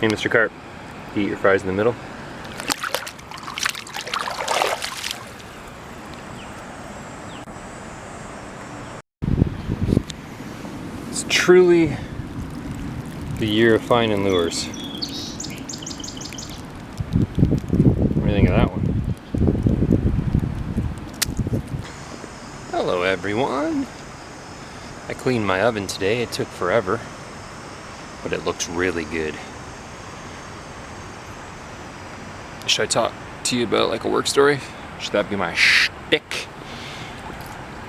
Hey, Mr. Carp, you eat your fries in the middle. It's truly the year of finding lures. What do you think of that one? Hello everyone! I cleaned my oven today. It took forever, but it looks really good. Should I talk to you about like a work story? Should that be my shtick?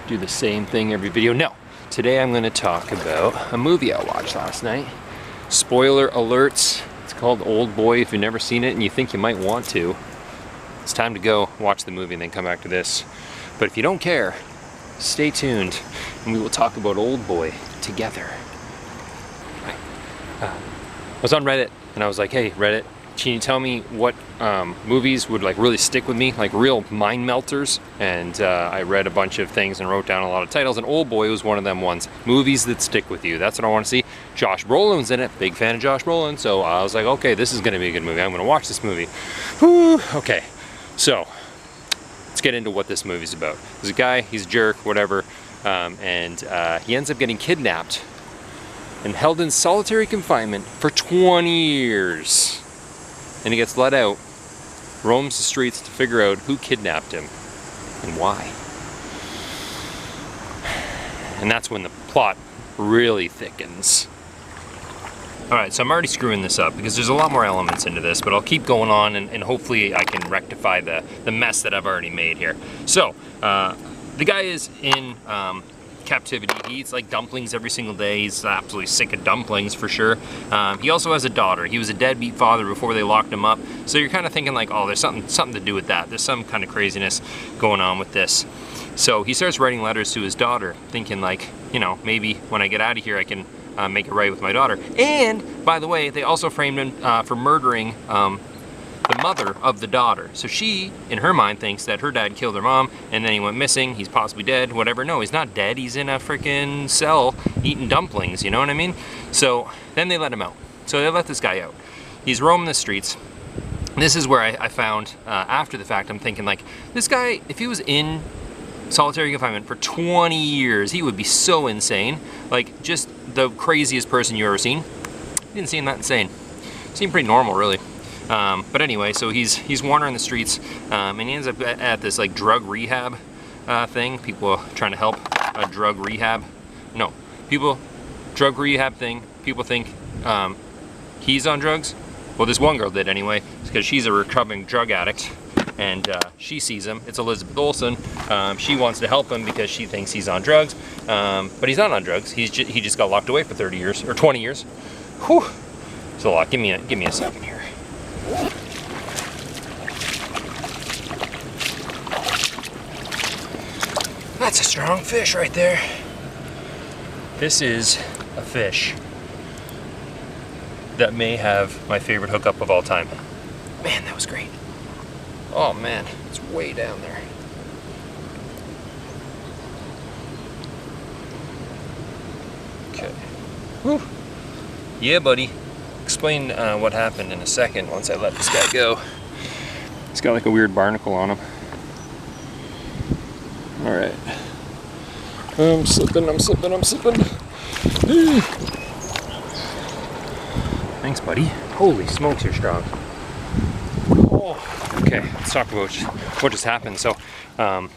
Do the same thing every video? No. Today I'm going to talk about a movie I watched last night. Spoiler alerts. It's called Old Boy. If you've never seen it and you think you might want to, it's time to go watch the movie and then come back to this. But if you don't care, stay tuned and we will talk about Old Boy together. I was on Reddit and I was like, hey Reddit, can you tell me what movies would like really stick with me, like real mind melters? And I read a bunch of things and wrote down a lot of titles, and Old Boy was one of them ones. Movies that stick with you. That's what I want to see. Josh Brolin's in it. Big fan of Josh Brolin. So I was like, okay, this is going to be a good movie. I'm going to watch this movie. Whew. Okay, so let's get into what this movie's about. There's a guy, he's a jerk, whatever, and he ends up getting kidnapped and held in solitary confinement for 20 years. And he gets let out, roams the streets to figure out who kidnapped him and why. And that's when the plot really thickens. Alright, so I'm already screwing this up because there's a lot more elements into this, but I'll keep going on and hopefully I can rectify the mess that I've already made here. So, the guy is in captivity. He eats like dumplings every single day. He's absolutely sick of dumplings for sure. He also has a daughter. He was a deadbeat father before they locked him up. So you're kind of thinking like, oh, there's something to do with that. There's some kind of craziness going on with this. So he starts writing letters to his daughter, thinking like, you know, maybe when I get out of here I can make it right with my daughter. And by the way, they also framed him for murdering the mother of the daughter. So she, in her mind, thinks that her dad killed her mom and then he went missing, he's possibly dead, whatever. No, he's not dead, he's in a freaking cell eating dumplings, you know what I mean? So then they let him out. So they let this guy out. He's roaming the streets. This is where I found, after the fact, I'm thinking like, this guy, if he was in solitary confinement for 20 years, he would be so insane. Like, just the craziest person you've ever seen. Didn't seem that insane. Seemed pretty normal, really. But anyway, so he's wandering the streets, and he ends up at this like drug rehab thing. People trying to help a drug rehab. No, drug rehab thing. People think he's on drugs. Well, this one girl did anyway, because she's a recovering drug addict, and she sees him. It's Elizabeth Olsen. She wants to help him because she thinks he's on drugs, but he's not on drugs. He just got locked away for 30 years or 20 years. Whew, it's a lot. Give me a second here. That's a strong fish right there. This is a fish that may have my favorite hookup of all time. Man, that was great. Oh man, it's way down there. Okay. Whew. Yeah, buddy. Explain what happened in a second once I let this guy go. He's got like a weird barnacle on him. Alright. I'm slipping. Thanks, buddy. Holy smokes, you're strong. Oh. Okay, let's talk about what just happened. So, I've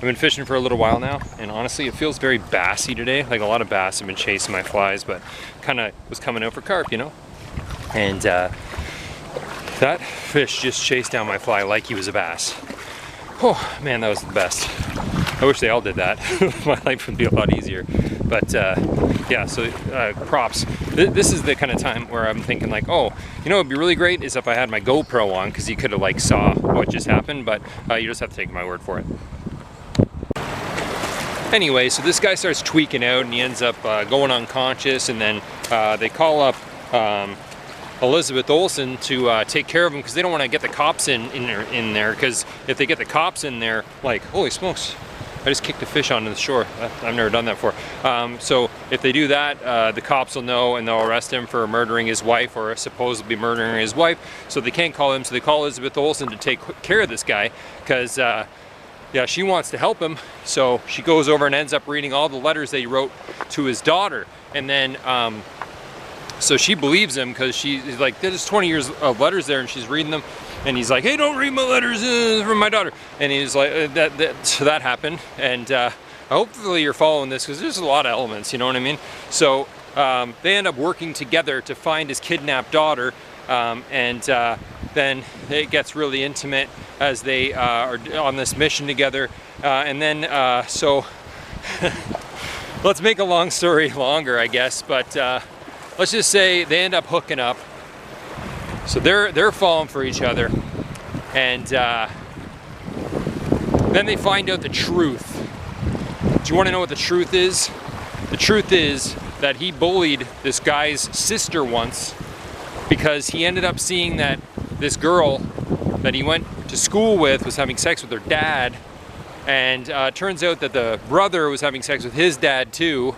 been fishing for a little while now, and honestly, it feels very bassy today. Like a lot of bass have been chasing my flies, but kind of was coming out for carp, you know? And that fish just chased down my fly like he was a bass. Oh man, that was the best. I wish they all did that. My life would be a lot easier. But yeah, so props. This is the kind of time where I'm thinking like, oh, you know, it'd be really great is if I had my GoPro on, because you could have like saw what just happened, but you just have to take my word for it. Anyway, so this guy starts tweaking out and he ends up going unconscious, and then they call up Elizabeth Olsen to take care of him because they don't want to get the cops in there, because if they get the cops in there, like, holy smokes, I just kicked a fish onto the shore. I've never done that before. So if they do that, the cops will know and they'll arrest him for murdering his wife, or supposedly murdering his wife. So they can't call him, so they call Elizabeth Olsen to take care of this guy, because yeah, she wants to help him. So she goes over and ends up reading all the letters that he wrote to his daughter. And then, so she believes him, because she's like, there's 20 years of letters there, and she's reading them. And he's like, hey, don't read my letters from my daughter. And he's like, so that happened. And hopefully you're following this, because there's a lot of elements, you know what I mean? So they end up working together to find his kidnapped daughter. And then it gets really intimate as they are on this mission together. And then, so let's make a long story longer, I guess. But let's just say they end up hooking up. So they're falling for each other, and then they find out the truth. Do you want to know what the truth is? The truth is that he bullied this guy's sister once, because he ended up seeing that this girl that he went to school with was having sex with her dad, and turns out that the brother was having sex with his dad too,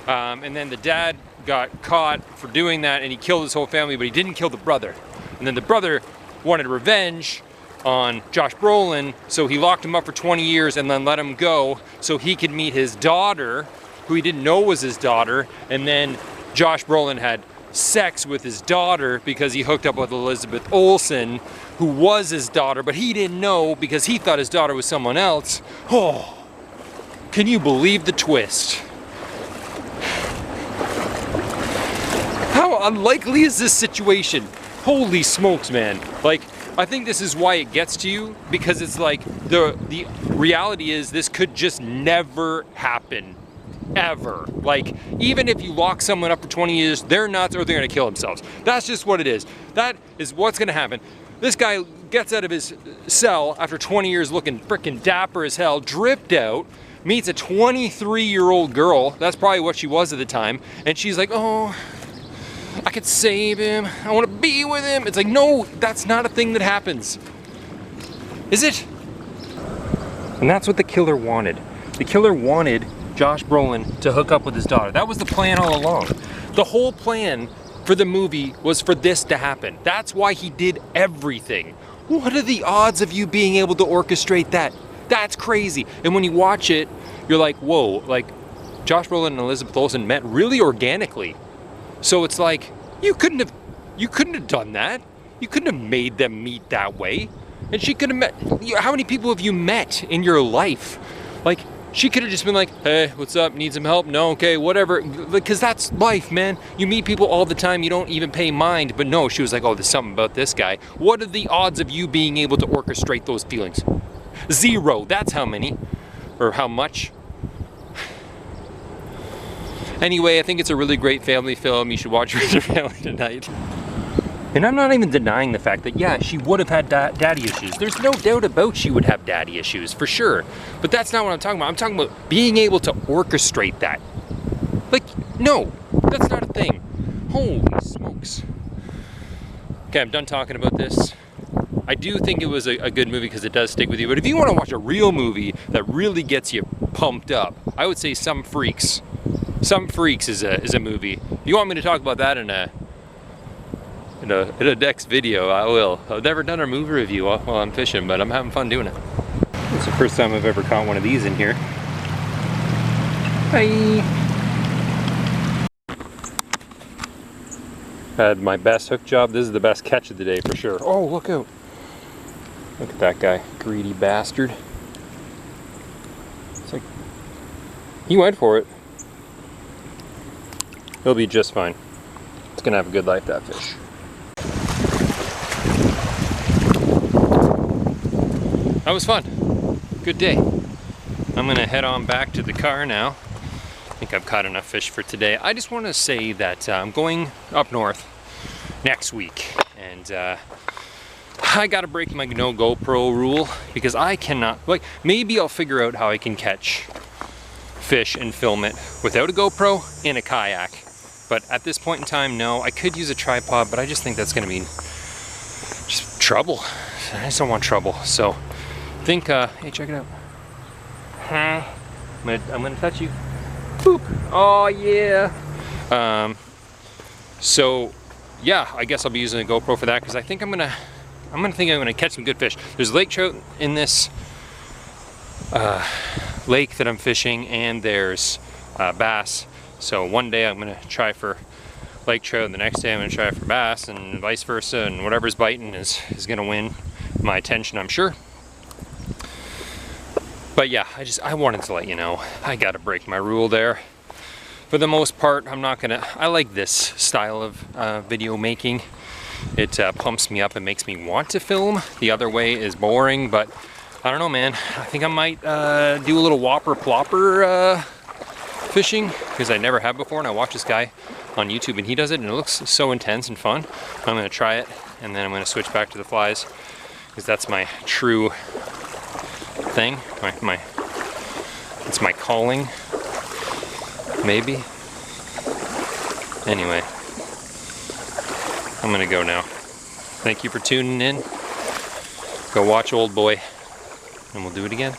and then the dad got caught for doing that, and he killed his whole family, but he didn't kill the brother. And then the brother wanted revenge on Josh Brolin, so he locked him up for 20 years and then let him go so he could meet his daughter, who he didn't know was his daughter. And then Josh Brolin had sex with his daughter because he hooked up with Elizabeth Olsen, who was his daughter, but he didn't know because he thought his daughter was someone else. Oh, can you believe the twist? How unlikely is this situation? Holy smokes, man. Like, I think this is why it gets to you, because it's like, the reality is this could just never happen. Ever. Like, even if you lock someone up for 20 years, they're nuts or they're gonna kill themselves. That's just what it is. That is what's gonna happen. This guy gets out of his cell after 20 years looking frickin' dapper as hell, dripped out, meets a 23-year-old girl, that's probably what she was at the time, and she's like, oh, I could save him, I want to be with him. It's like, no, that's not a thing that happens. Is it? And that's what the killer wanted. The killer wanted Josh Brolin to hook up with his daughter. That was the plan all along. The whole plan for the movie was for this to happen. That's why he did everything. What are the odds of you being able to orchestrate that? That's crazy. And when you watch it, you're like, whoa, like Josh Brolin and Elizabeth Olsen met really organically. So it's like, you couldn't have done that. You couldn't have made them meet that way. And she could have met, how many people have you met in your life? Like, she could have just been like, hey, what's up, need some help? No, okay, whatever. Because that's life, man. You meet people all the time, you don't even pay mind. But no, she was like, oh, there's something about this guy. What are the odds of you being able to orchestrate those feelings? 0, that's how many, or how much. Anyway, I think it's a really great family film. You should watch it with your family tonight. And I'm not even denying the fact that, yeah, she would have had daddy issues. There's no doubt about she would have daddy issues, for sure. But that's not what I'm talking about. I'm talking about being able to orchestrate that. Like, no, that's not a thing. Holy smokes. Okay, I'm done talking about this. I do think it was a good movie because it does stick with you. But if you want to watch a real movie that really gets you pumped up, I would say Some Freaks. Some Freaks is a movie. If you want me to talk about that in a next video, I will. I've never done a movie review while I'm fishing, but I'm having fun doing it. It's the first time I've ever caught one of these in here. Hi. Had my best hook job. This is the best catch of the day for sure. Oh, look out. Look at that guy, greedy bastard. It's like, he went for it. He'll be just fine. It's gonna have a good life, that fish. That was fun. Good day. I'm gonna head on back to the car now. I think I've caught enough fish for today. I just want to say that I'm going up north next week, and I gotta break my no GoPro rule because I cannot, like, maybe I'll figure out how I can catch fish and film it without a GoPro in a kayak. But at this point in time, no. I could use a tripod, but I just think that's gonna be just trouble. I just don't want trouble. So I think, hey, check it out. I'm gonna touch you. Boop. Oh yeah. So yeah, I guess I'll be using a GoPro for that because I think I'm gonna catch some good fish. There's lake trout in this lake that I'm fishing, and there's bass. So one day I'm gonna try for lake trout, and the next day I'm gonna try for bass, and vice versa, and whatever's biting is gonna win my attention, I'm sure. But yeah, I wanted to let you know, I gotta break my rule there. For the most part, I like this style of video making. It pumps me up and makes me want to film. The other way is boring, but I don't know, man. I think I might do a little whopper plopper fishing, because I never have before, and I watch this guy on YouTube and he does it and it looks so intense and fun. I'm gonna try it, and then I'm gonna switch back to the flies, because that's my true thing. It's my calling, maybe. Anyway, I'm gonna go now. Thank you for tuning in. Go watch Old Boy, and we'll do it again.